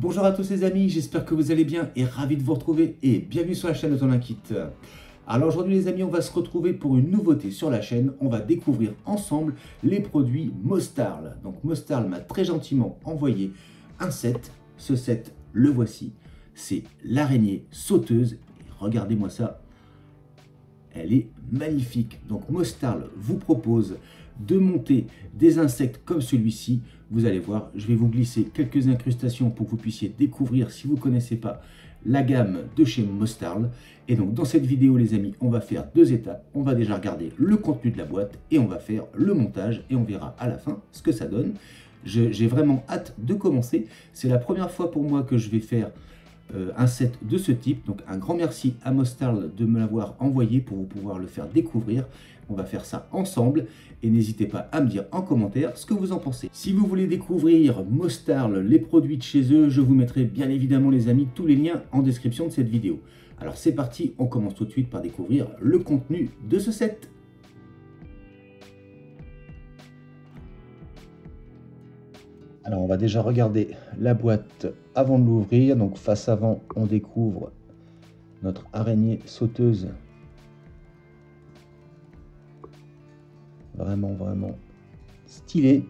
Bonjour à tous les amis, j'espère que vous allez bien et ravi de vous retrouver et bienvenue sur la chaîne Autolinkit. Alors aujourd'hui les amis, on va se retrouver pour une nouveauté sur la chaîne. On va découvrir ensemble les produits Mostarl. Donc Mostarl m'a très gentiment envoyé un set. Ce set, le voici. C'est l'araignée sauteuse. Et regardez-moi ça. Elle est magnifique. Donc Mostarl vous propose de monter des insectes comme celui-ci. Vous allez voir, je vais vous glisser quelques incrustations pour que vous puissiez découvrir, si vous ne connaissez pas, la gamme de chez Mostarl. Et donc dans cette vidéo les amis, on va faire deux étapes. On va déjà regarder le contenu de la boîte et on va faire le montage et on verra à la fin ce que ça donne. J'ai vraiment hâte de commencer. C'est la première fois pour moi que je vais faire un set de ce type. Donc un grand merci à Mostarl de me l'avoir envoyé pour vous pouvoir le faire découvrir. On va faire ça ensemble et n'hésitez pas à me dire en commentaire ce que vous en pensez. Si vous voulez découvrir Mostarl, les produits de chez eux, je vous mettrai bien évidemment les amis tous les liens en description de cette vidéo. Alors c'est parti, on commence tout de suite par découvrir le contenu de ce set. Alors on va déjà regarder la boîte avant de l'ouvrir. Donc face avant, on découvre notre araignée sauteuse. Vraiment stylé.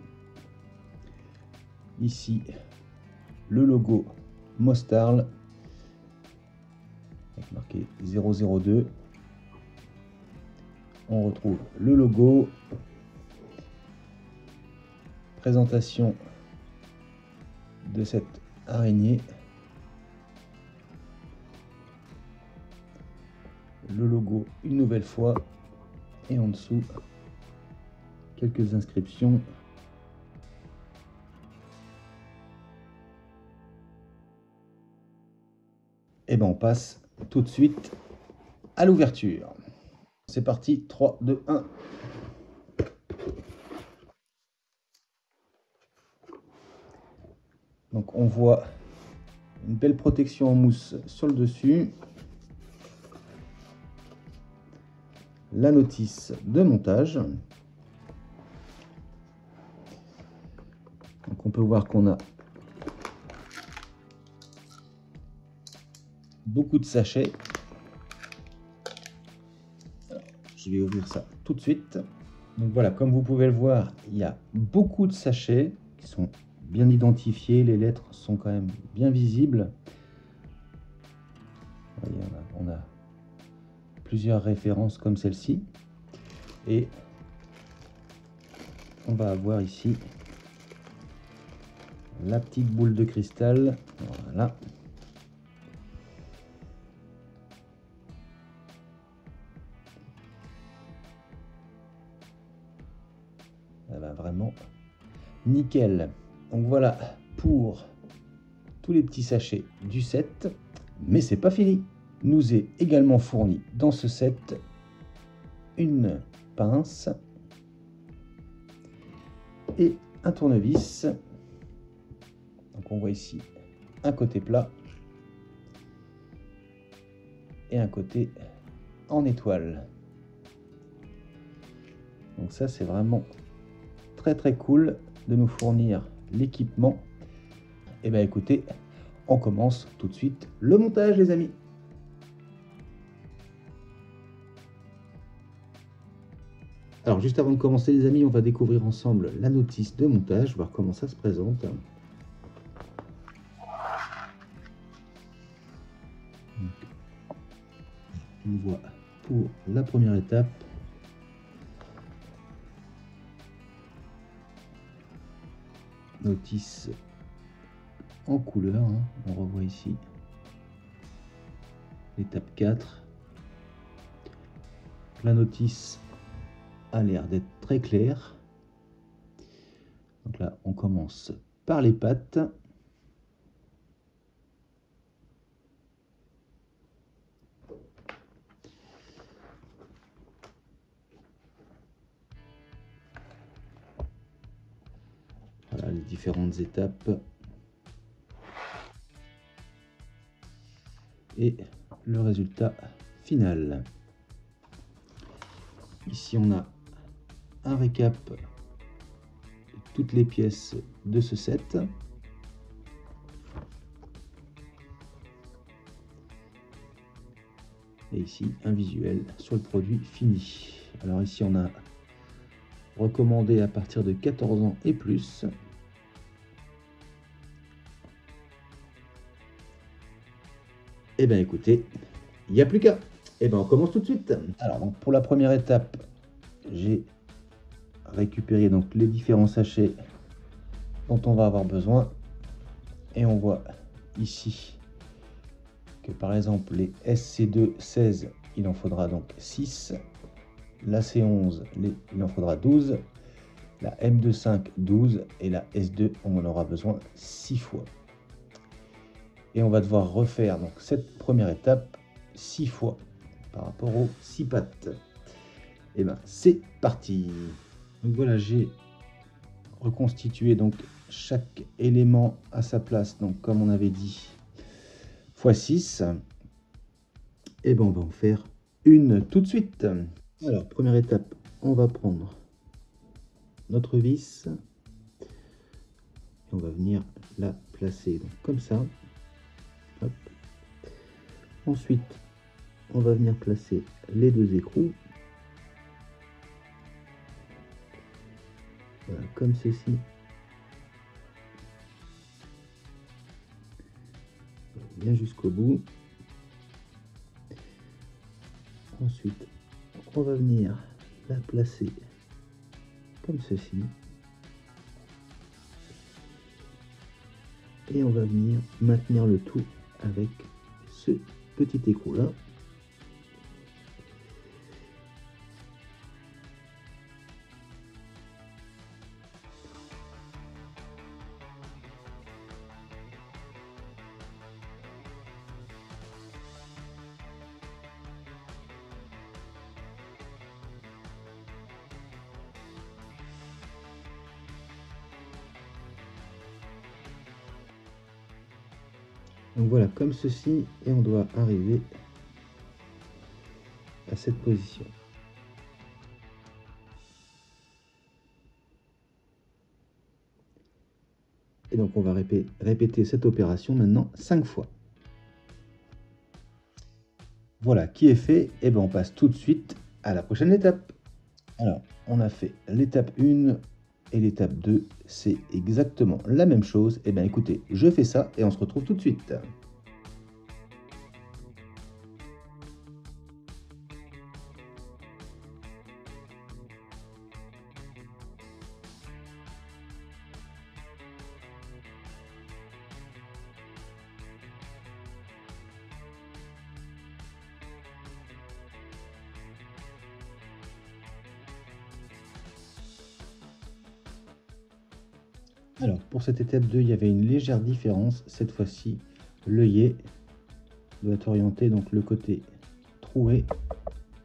Ici, le logo Mostarl avec marqué 002. On retrouve le logo. Présentation de cette araignée. Le logo une nouvelle fois. Et en dessous, quelques inscriptions. Et ben on passe tout de suite à l'ouverture. C'est parti, 3, 2, 1. Donc on voit une belle protection en mousse sur le dessus. La notice de montage. Donc on peut voir qu'on a beaucoup de sachets. Alors, je vais ouvrir ça tout de suite. Donc voilà, comme vous pouvez le voir, il y a beaucoup de sachets qui sont bien identifiés. Les lettres sont quand même bien visibles. Vous voyez, on a plusieurs références comme celle-ci. Et on va avoir ici la petite boule de cristal. Voilà. Elle va vraiment nickel. Donc voilà pour tous les petits sachets du set. Mais c'est pas fini. Nous est également fourni dans ce set une pince et un tournevis. Donc on voit ici un côté plat et un côté en étoile. Donc ça c'est vraiment très cool de nous fournir l'équipement. Et bien écoutez, on commence tout de suite le montage les amis. Alors juste avant de commencer les amis, on va découvrir ensemble la notice de montage, voir comment ça se présente. On voit pour la première étape notice en couleur, hein. On revoit ici l'étape 4. La notice a l'air d'être très claire. Donc là on commence par les pattes. Voilà les différentes étapes. Et le résultat final. Ici on a un récap de toutes les pièces de ce set. Et ici, un visuel sur le produit fini. Alors ici, on a recommandé à partir de 14 ans et plus. Et bien écoutez, il n'y a plus qu'à. Et bien on commence tout de suite. Alors donc pour la première étape, j'ai récupéré donc les différents sachets dont on va avoir besoin. Et on voit ici que par exemple les SC2 16, il en faudra donc 6. La C11, il en faudra 12. La M25, 12. Et la S2, on en aura besoin 6 fois. Et on va devoir refaire donc cette première étape 6 fois par rapport aux 6 pattes. Et ben c'est parti. Donc voilà, j'ai reconstitué donc chaque élément à sa place, donc comme on avait dit x 6. Et ben on va en faire une tout de suite. Alors première étape, on va prendre notre vis et on va venir la placer donc comme ça. Hop. Ensuite on va venir placer les deux écrous. Voilà, comme ceci. Bien jusqu'au bout. Ensuite, on va venir la placer comme ceci. Et on va venir maintenir le tout avec ce petit écrou là. Donc voilà, comme ceci, et on doit arriver à cette position. Et donc on va répéter cette opération maintenant 5 fois. Voilà qui est fait, et ben on passe tout de suite à la prochaine étape. Alors, on a fait l'étape 1 et l'étape 2, c'est exactement la même chose. Et bien écoutez, je fais ça et on se retrouve tout de suite. Alors, pour cette étape 2, il y avait une légère différence. Cette fois-ci, l'œillet doit être orienté, donc le côté troué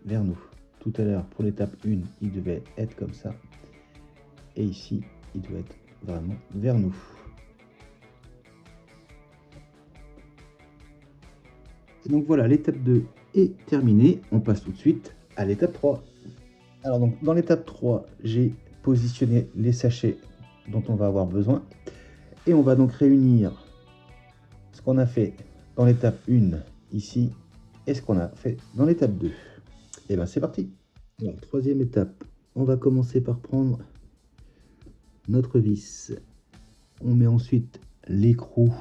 vers nous. Tout à l'heure, pour l'étape 1, il devait être comme ça. Et ici, il doit être vraiment vers nous. Et donc voilà, l'étape 2 est terminée. On passe tout de suite à l'étape 3. Alors donc, dans l'étape 3, j'ai positionné les sachets dont on va avoir besoin. Et on va donc réunir ce qu'on a fait dans l'étape 1 ici et ce qu'on a fait dans l'étape 2. Et bien c'est parti. Alors, troisième étape, on va commencer par prendre notre vis. On met ensuite l'écrou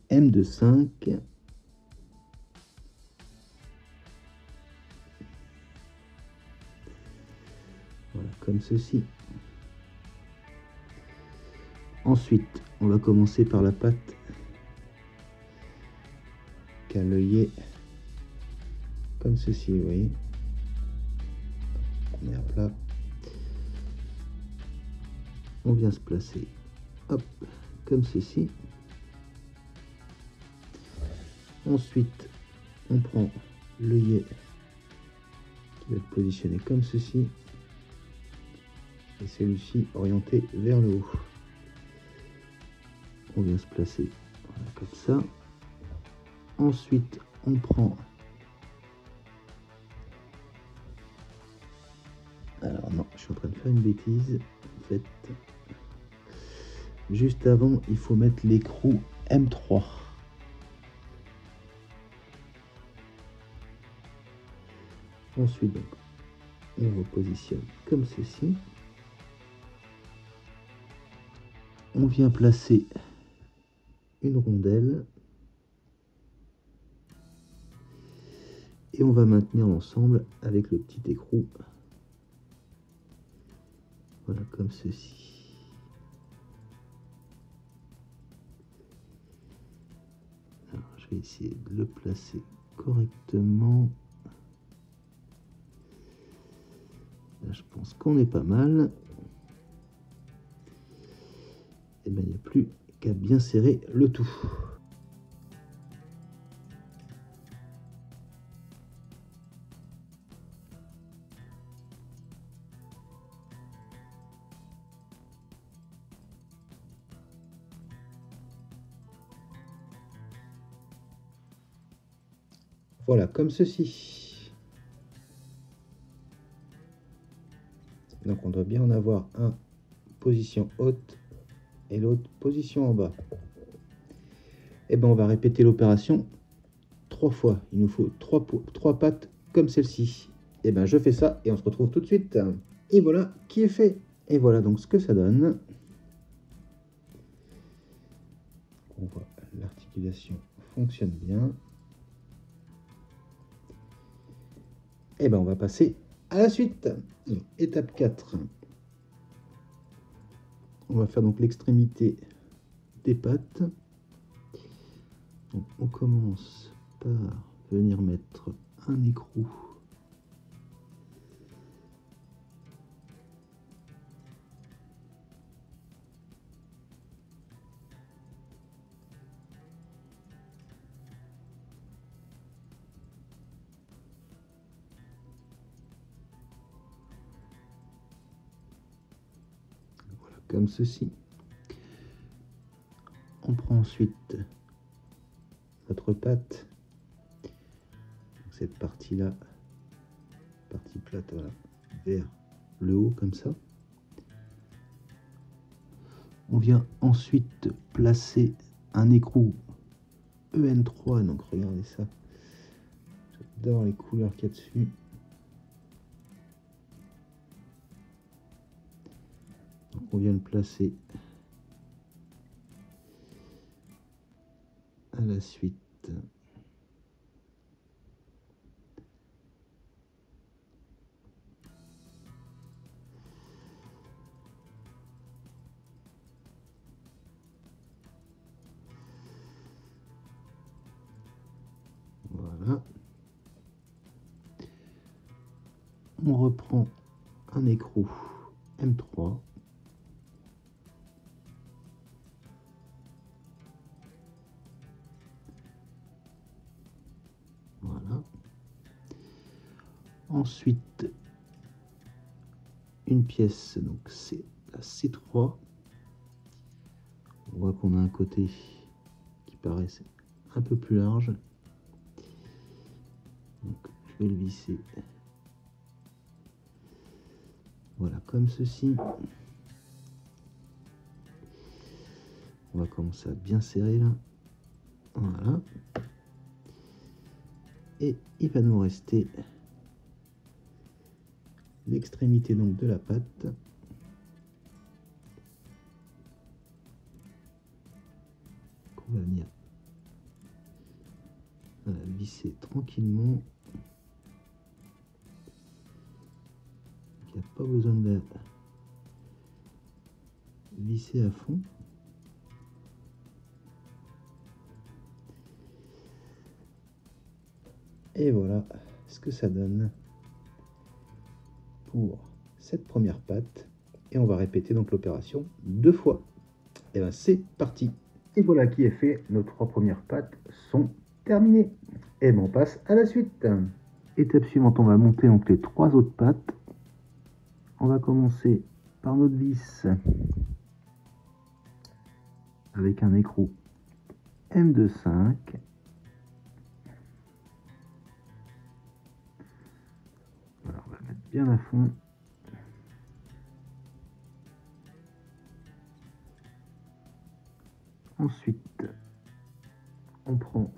M25. Voilà, comme ceci. Ensuite, on va commencer par la patte qui a l'œillet comme ceci, vous voyez. On est à plat. On vient se placer, hop, comme ceci. Ensuite, on prend l'œillet qui va être positionné comme ceci. Et celui-ci orienté vers le haut. On vient se placer voilà, comme ça. Ensuite, on prend... Alors non, je suis en train de faire une bêtise. En fait, juste avant, il faut mettre l'écrou M3. Ensuite, donc, on repositionne comme ceci. On vient placer une rondelle et on va maintenir l'ensemble avec le petit écrou. Voilà, comme ceci. Alors, je vais essayer de le placer correctement. Là, je pense qu'on est pas mal. Et bien, il n'y a plus qu'à bien serrer le tout. Voilà, comme ceci. Donc on doit bien en avoir un position haute et l'autre position en bas. Et ben on va répéter l'opération 3 fois. Il nous faut 3 pattes comme celle-ci. Et ben je fais ça et on se retrouve tout de suite. Et voilà qui est fait. Et voilà donc ce que ça donne. On voit l'articulation fonctionne bien. Et ben on va passer à la suite. Alors, étape 4. On va faire donc l'extrémité des pattes. Donc, on commence par venir mettre un écrou comme ceci. On prend ensuite notre patte, cette partie-là, partie plate, voilà, vers le haut comme ça. On vient ensuite placer un écrou EN3, donc regardez ça. J'adore les couleurs qu'il y a dessus. Donc on vient le placer à la suite. Voilà. On reprend un écrou M3. Voilà. Ensuite, une pièce, donc c'est la C3. On voit qu'on a un côté qui paraît un peu plus large. Donc, je vais le visser. Voilà, comme ceci. On va commencer à bien serrer là. Voilà. Et il va nous rester l'extrémité donc de la patte. Qu'on va venir visser tranquillement. Il n'y a pas besoin de la visser à fond. Et voilà ce que ça donne pour cette première patte. Et on va répéter donc l'opération 2 fois. Et bien c'est parti. Et voilà qui est fait. Nos 3 premières pattes sont terminées. Et bien on passe à la suite. Étape suivante, on va monter donc les 3 autres pattes. On va commencer par notre vis avec un écrou M25. Voilà, on va le mettre bien à fond. Ensuite, on prend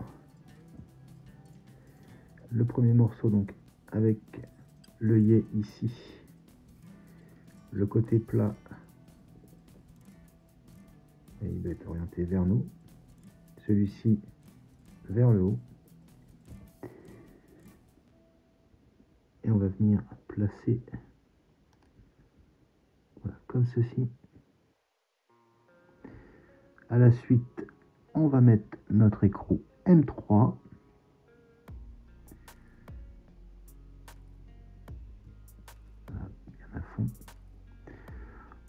le premier morceau, donc avec l'œillet ici, le côté plat, et il doit être orienté vers nous, celui-ci vers le haut, et on va venir placer, voilà, comme ceci. À la suite, on va mettre notre écrou M3. Voilà, bien à fond.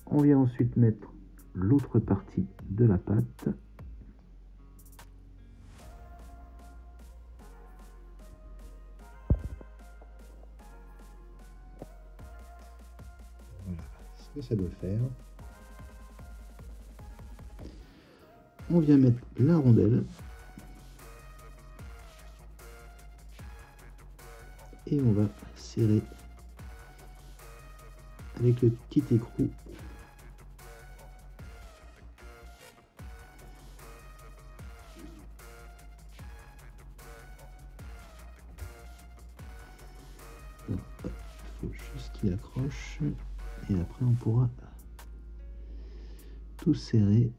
On vient ensuite mettre l'autre partie de la pâte. Voilà ce que ça doit faire. On vient mettre la rondelle et on va serrer avec le petit écrou. Il faut juste qu'il accroche et après on pourra tout serrer.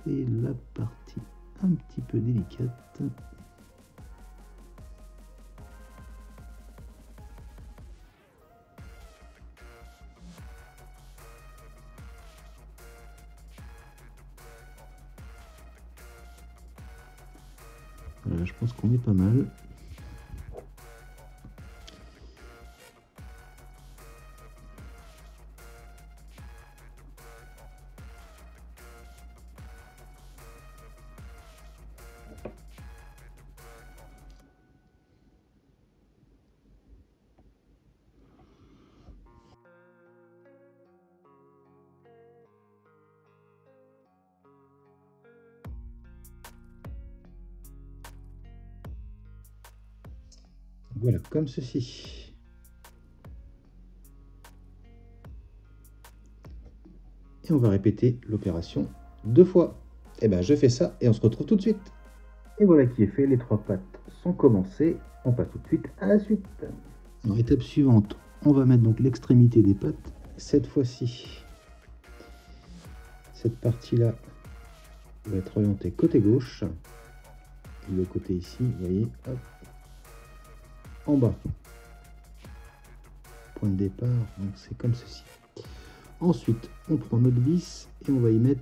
C'est la partie un petit peu délicate. Voilà, je pense qu'on est pas mal. Voilà, comme ceci. Et on va répéter l'opération 2 fois. Et ben je fais ça et on se retrouve tout de suite. Et voilà qui est fait, les 3 pâtes sont commencées. On passe tout de suite à la suite. En étape suivante, on va mettre donc l'extrémité des pâtes. Cette fois-ci, cette partie-là va être orientée côté gauche. Et le côté ici, vous voyez, hop, en bas. Point de départ, donc c'est comme ceci. Ensuite, on prend notre vis et on va y mettre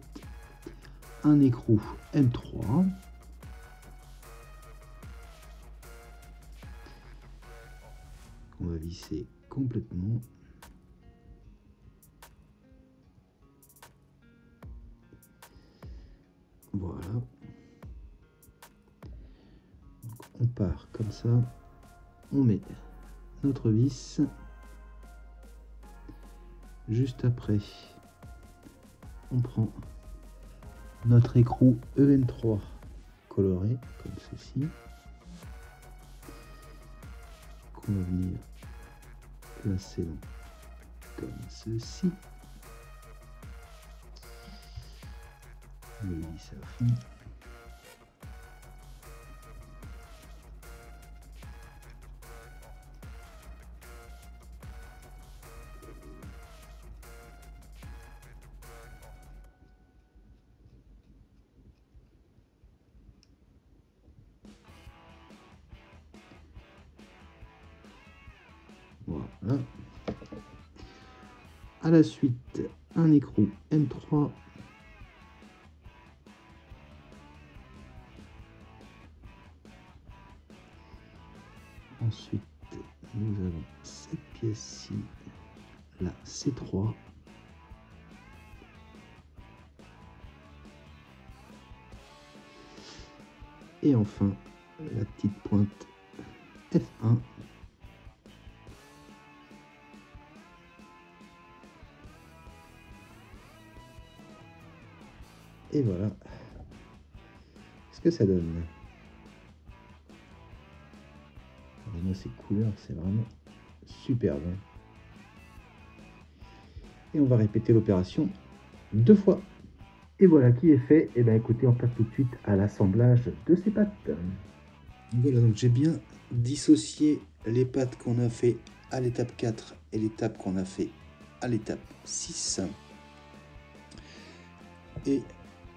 un écrou M3. On va visser complètement. Voilà. Donc on part comme ça. On met notre vis. Juste après, on prend notre écrou EM3 coloré comme ceci, qu'on va venir placer comme ceci. On le visse à fond. Voilà. À la suite, un écrou M3. Ensuite, nous avons cette pièce-ci, la C3. Et enfin, la petite pointe F1. Et voilà ce que ça donne. Alors moi, ces couleurs, c'est vraiment superbe. Et on va répéter l'opération 2 fois. Et voilà qui est fait. Et bien écoutez, on passe tout de suite à l'assemblage de ces pâtes. Voilà, donc j'ai bien dissocié les pâtes qu'on a fait à l'étape 4 et l'étape qu'on a fait à l'étape 6. Et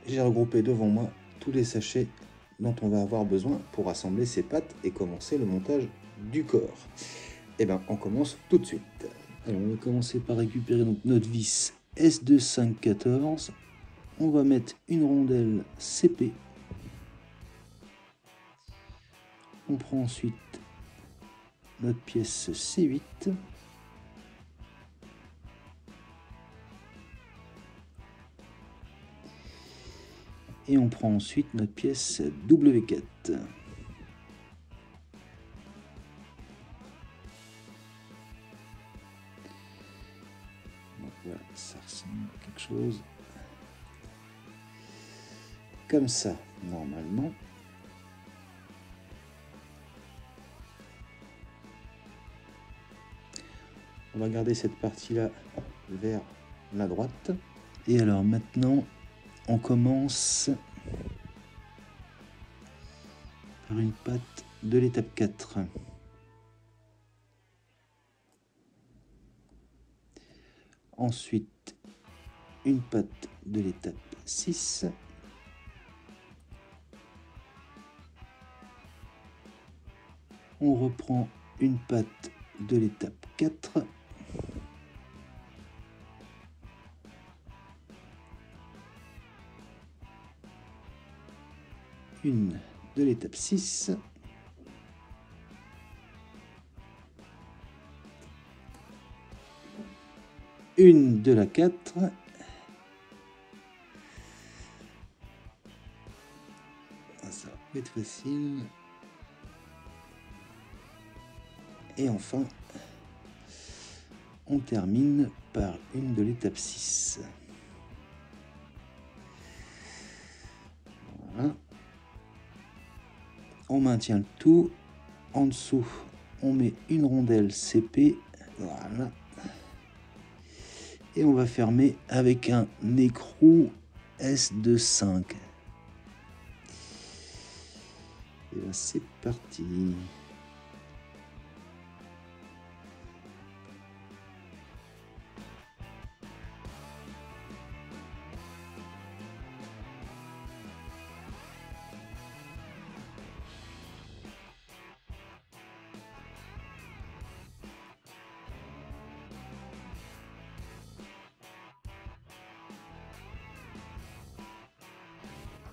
j'ai regroupé devant moi tous les sachets dont on va avoir besoin pour assembler ces pâtes et commencer le montage du corps. Et bien on commence tout de suite. Alors on va commencer par récupérer donc notre vis S2514. On va mettre une rondelle CP. On prend ensuite notre pièce C8. Et on prend ensuite notre pièce W4. Donc voilà, ça ressemble à quelque chose comme ça, normalement. On va garder cette partie-là vers la droite. Et alors maintenant, on commence par une pâte de l'étape 4. Ensuite, une pâte de l'étape 6. On reprend une pâte de l'étape 4. Une de l'étape 6. Une de la 4. Ça va être facile. Et enfin, on termine par une de l'étape 6. Voilà. On maintient le tout. En dessous, on met une rondelle CP. Voilà. Et on va fermer avec un écrou S25. Et là, c'est parti.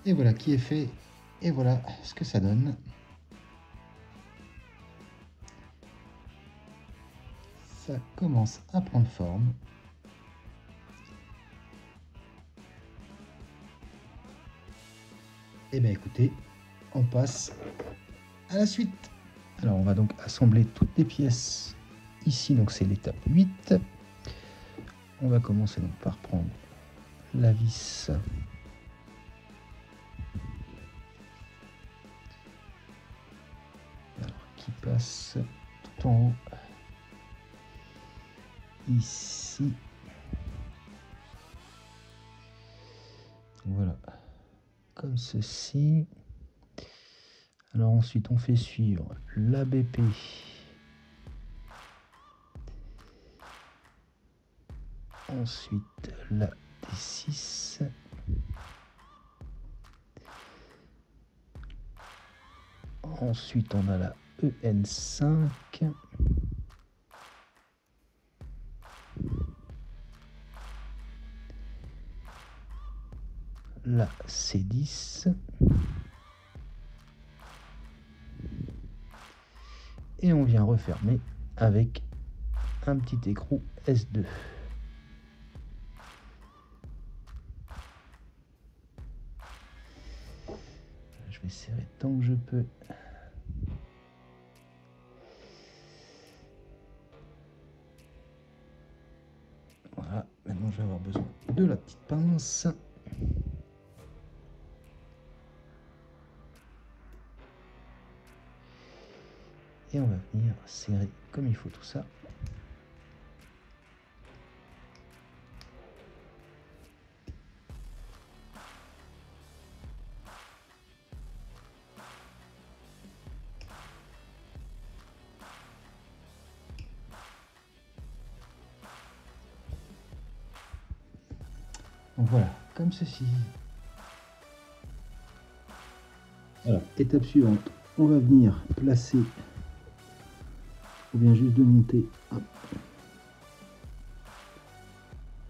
Et voilà qui est fait. Et voilà ce que ça donne. Ça commence à prendre forme. Et bien écoutez, on passe à la suite. Alors on va donc assembler toutes les pièces ici, donc c'est l'étape 8. On va commencer donc par prendre la vis qui passe tout en haut ici. Voilà, comme ceci. Alors ensuite on fait suivre la BP ensuite la D6 ensuite on a la EN5 la C10 et on vient refermer avec un petit écrou S2. Je vais serrer tant que je peux. Voilà, maintenant je vais avoir besoin de la petite pince. Et on va venir serrer comme il faut tout ça. Donc voilà, comme ceci. Alors, étape suivante, on va venir placer, on vient juste de monter, hop.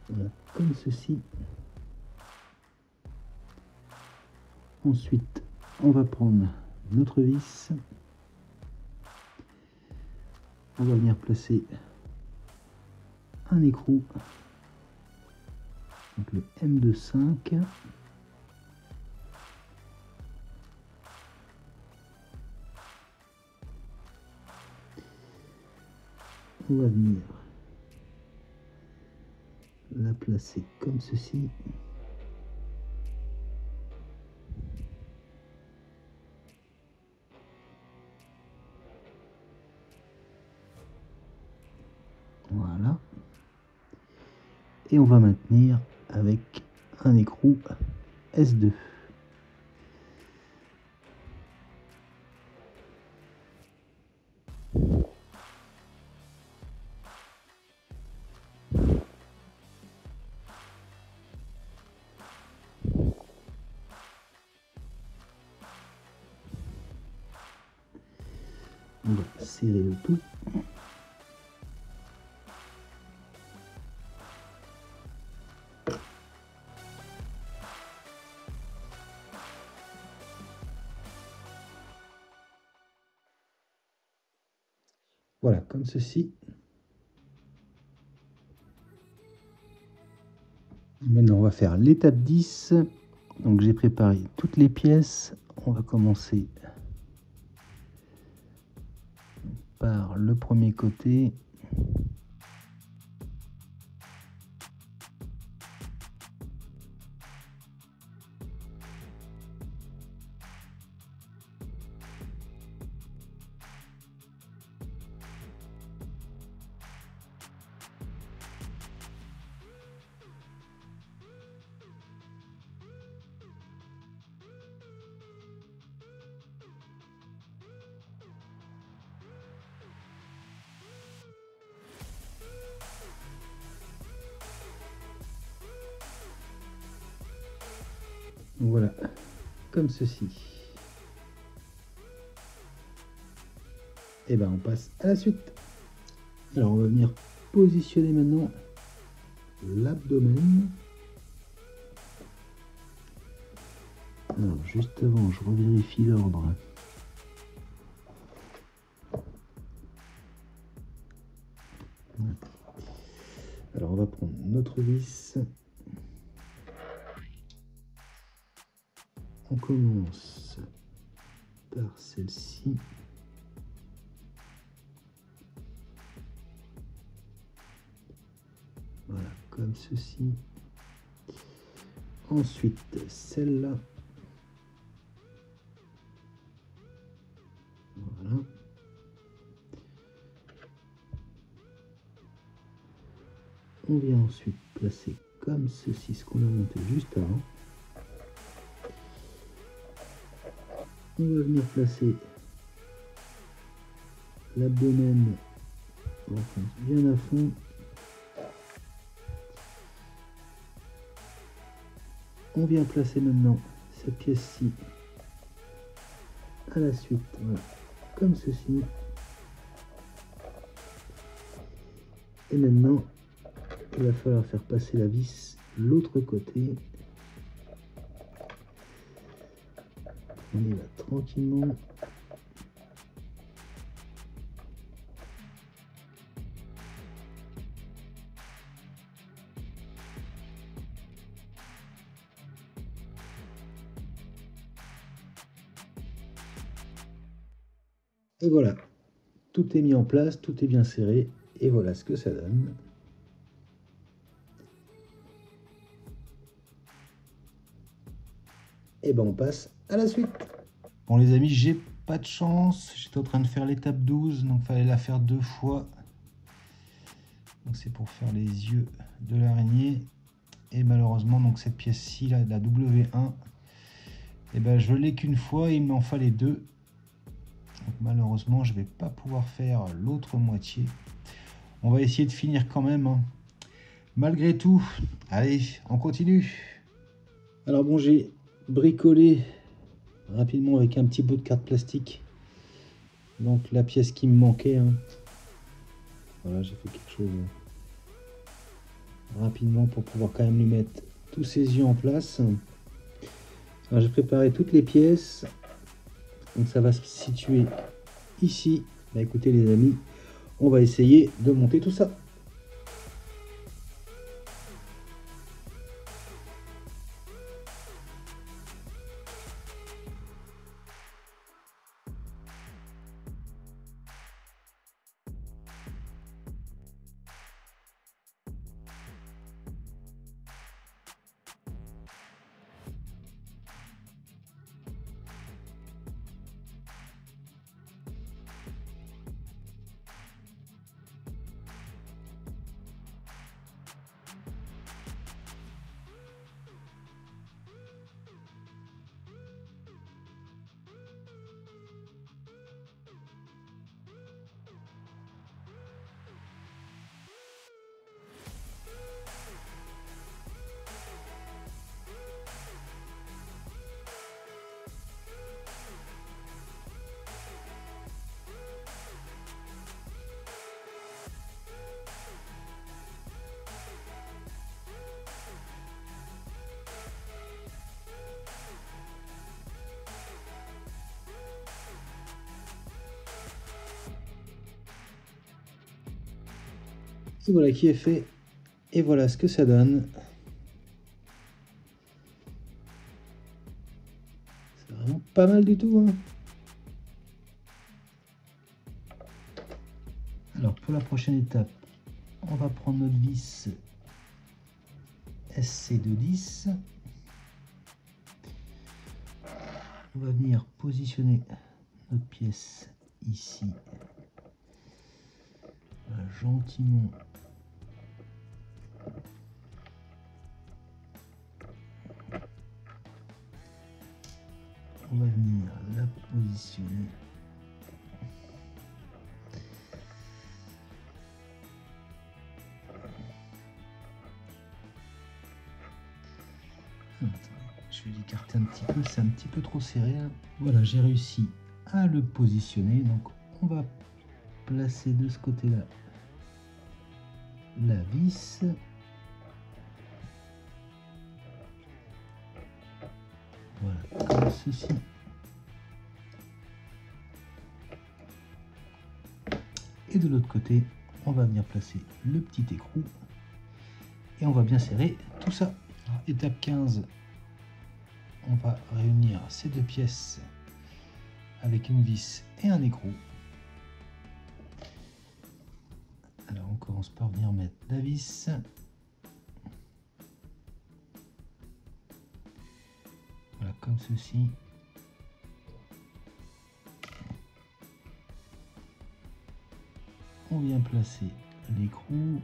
Voilà, comme ceci. Ensuite, on va prendre notre vis, on va venir placer un écrou, donc le M25. On va venir la placer comme ceci. Voilà. Et on va maintenir avec un écrou S2. On va serrer le tout. Voilà, comme ceci. Maintenant, on va faire l'étape 10. Donc, j'ai préparé toutes les pièces. On va commencer par le premier côté. Voilà, comme ceci. Et ben on passe à la suite. Alors on va venir positionner maintenant l'abdomen. Alors juste avant, je revérifie l'ordre. Alors on va prendre notre vis. On commence par celle-ci. Voilà, comme ceci. Ensuite, celle-là. Voilà. On vient ensuite placer comme ceci ce qu'on a monté juste avant. On va venir placer l'abdomen bien à fond. On vient placer maintenant cette pièce-ci à la suite, voilà, comme ceci. Et maintenant, il va falloir faire passer la vis l'autre côté. On y va tranquillement. Et voilà, tout est mis en place, tout est bien serré, et voilà ce que ça donne. Et ben on passe à la suite. Bon les amis, j'ai pas de chance, j'étais en train de faire l'étape 12, donc il fallait la faire 2 fois. Donc c'est pour faire les yeux de l'araignée. Et malheureusement, donc cette pièce-ci, la W1, et ben je l'ai qu'une fois, il m'en fallait 2. Donc malheureusement, je vais pas pouvoir faire l'autre moitié. On va essayer de finir quand même, hein. malgré tout. Allez, on continue. Alors bon, j'ai bricolé rapidement avec un petit bout de carte plastique. Donc la pièce qui me manquait. Hein. Voilà, j'ai fait quelque chose rapidement pour pouvoir quand même lui mettre tous ses yeux en place. Alors j'ai préparé toutes les pièces. Donc ça va se situer ici. Bah écoutez les amis, on va essayer de monter tout ça. Et voilà qui est fait. Et voilà ce que ça donne. C'est vraiment pas mal du tout. Hein. Alors pour la prochaine étape, on va prendre notre vis SC210. On va venir positionner notre pièce ici. Voilà, gentiment. On va venir la positionner. Je vais l'écarter un petit peu, c'est un petit peu trop serré. Là. Voilà, j'ai réussi à le positionner. Donc on va placer de ce côté-là la vis. Voilà, comme ceci. Et de l'autre côté, on va venir placer le petit écrou. Et on va bien serrer tout ça. Alors, étape 15, on va réunir ces deux pièces avec une vis et un écrou. Alors on commence par venir mettre la vis. Voilà, comme ceci. On vient placer l'écrou.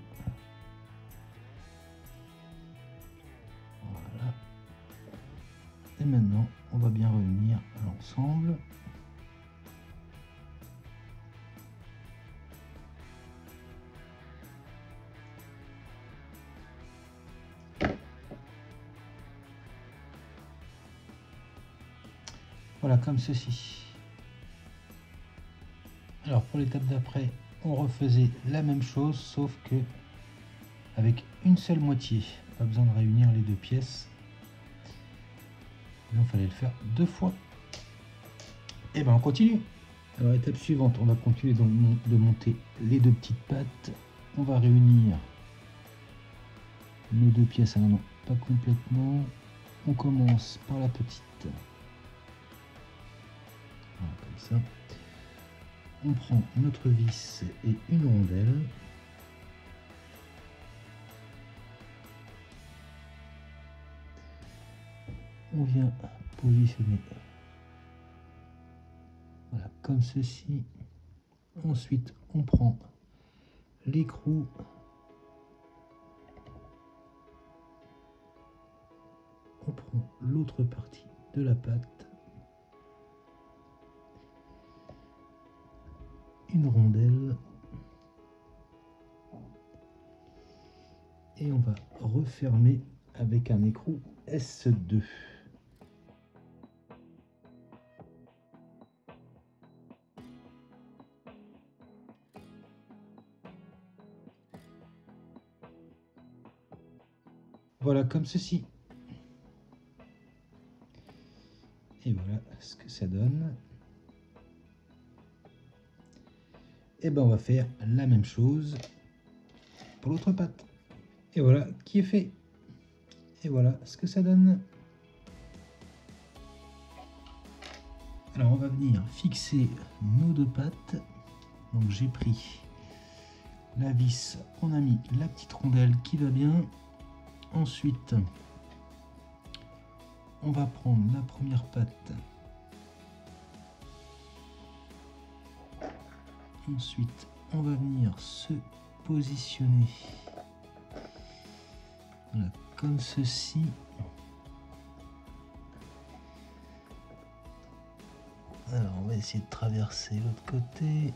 Voilà. Et maintenant, on va bien revenir à l'ensemble. Voilà, comme ceci. Alors pour l'étape d'après, on refaisait la même chose, sauf que avec une seule moitié. Pas besoin de réunir les deux pièces. Il fallait le faire deux fois. Et ben on continue. Alors étape suivante, on va continuer de monter les deux petites pattes. On va réunir nos deux pièces. Alors non, pas complètement. On commence par la petite. Voilà, comme ça. On prend notre vis et une rondelle. On vient positionner voilà, comme ceci. Ensuite, on prend l'écrou. On prend l'autre partie de la pâte. Une rondelle. Et on va refermer avec un écrou S2. Voilà, comme ceci. Et voilà ce que ça donne. Et ben on va faire la même chose pour l'autre patte. Et voilà qui est fait. Et voilà ce que ça donne. Alors on va venir fixer nos deux pattes. Donc j'ai pris la vis, on a mis la petite rondelle qui va bien. Ensuite, on va prendre la première patte. Ensuite, on va venir se positionner. Voilà, comme ceci. Alors, on va essayer de traverser l'autre côté.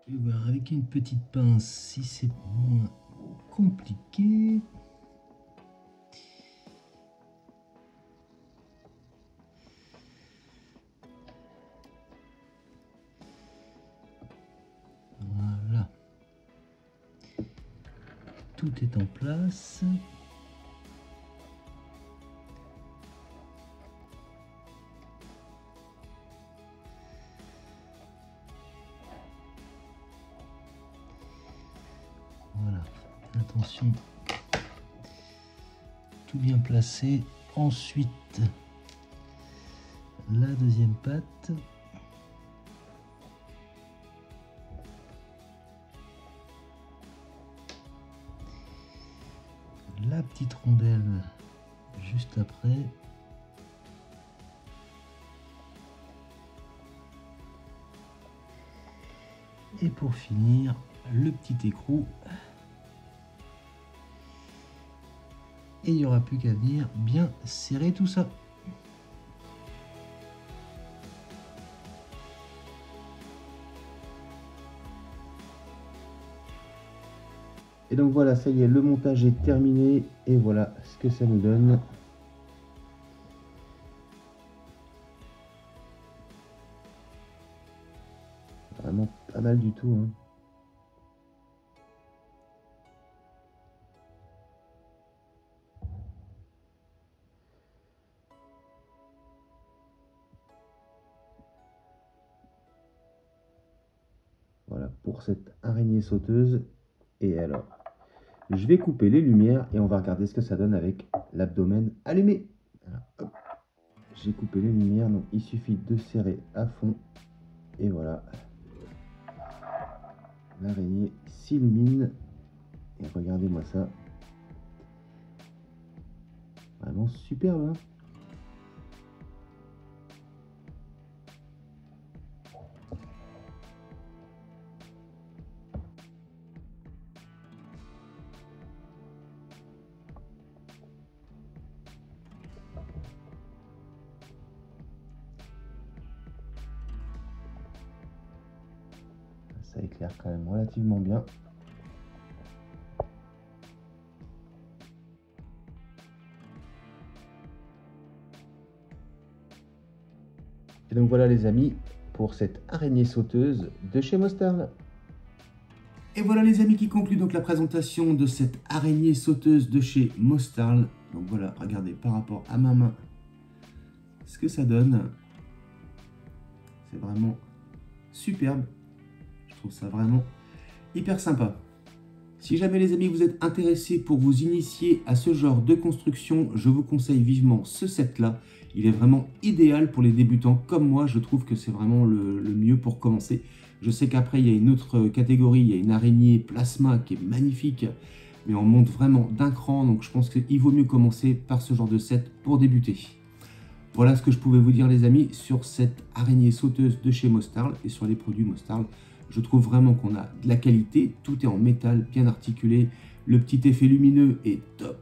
Je vais voir avec une petite pince si c'est moins compliqué. Voilà. Tout est en place. Voilà, attention, tout bien placé. Ensuite, la deuxième patte. La petite rondelle juste après. Et pour finir, le petit écrou. Et il n'y aura plus qu'à venir bien serrer tout ça. Et donc voilà, ça y est, le montage est terminé. Et voilà ce que ça nous donne. Vraiment pas mal du tout, hein. Voilà pour cette araignée sauteuse. Et alors, je vais couper les lumières et on va regarder ce que ça donne avec l'abdomen allumé. J'ai coupé les lumières, donc il suffit de serrer à fond. Et voilà, l'araignée s'illumine. Et regardez-moi ça. Vraiment superbe, hein. Ça éclaire quand même relativement bien. Et donc voilà les amis, pour cette araignée sauteuse de chez Mostarl. Et voilà les amis qui conclut donc la présentation de cette araignée sauteuse de chez Mostarl. Donc voilà, regardez par rapport à ma main ce que ça donne. C'est vraiment superbe. Je trouve ça vraiment hyper sympa. Si jamais les amis vous êtes intéressés pour vous initier à ce genre de construction, je vous conseille vivement ce set là. Il est vraiment idéal pour les débutants comme moi, je trouve que c'est vraiment le mieux pour commencer. Je sais qu'après il y a une autre catégorie, il y a une araignée plasma qui est magnifique, mais on monte vraiment d'un cran, donc je pense qu'il vaut mieux commencer par ce genre de set pour débuter. Voilà ce que je pouvais vous dire les amis sur cette araignée sauteuse de chez Mostarl et sur les produits Mostarl. Je trouve vraiment qu'on a de la qualité, tout est en métal, bien articulé, le petit effet lumineux est top.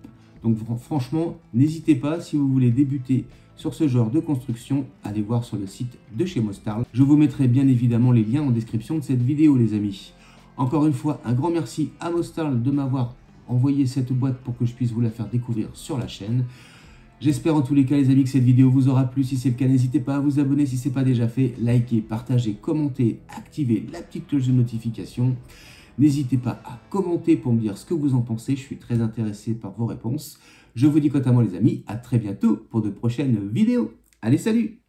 Donc franchement, n'hésitez pas, si vous voulez débuter sur ce genre de construction, allez voir sur le site de chez Mostarl. Je vous mettrai bien évidemment les liens en description de cette vidéo, les amis. Encore une fois, un grand merci à Mostarl de m'avoir envoyé cette boîte pour que je puisse vous la faire découvrir sur la chaîne. J'espère en tous les cas, les amis, que cette vidéo vous aura plu. Si c'est le cas, n'hésitez pas à vous abonner si ce n'est pas déjà fait. Likez, partagez, commentez, activez la petite cloche de notification. N'hésitez pas à commenter pour me dire ce que vous en pensez. Je suis très intéressé par vos réponses. Je vous dis quant à moi, les amis, à très bientôt pour de prochaines vidéos. Allez, salut!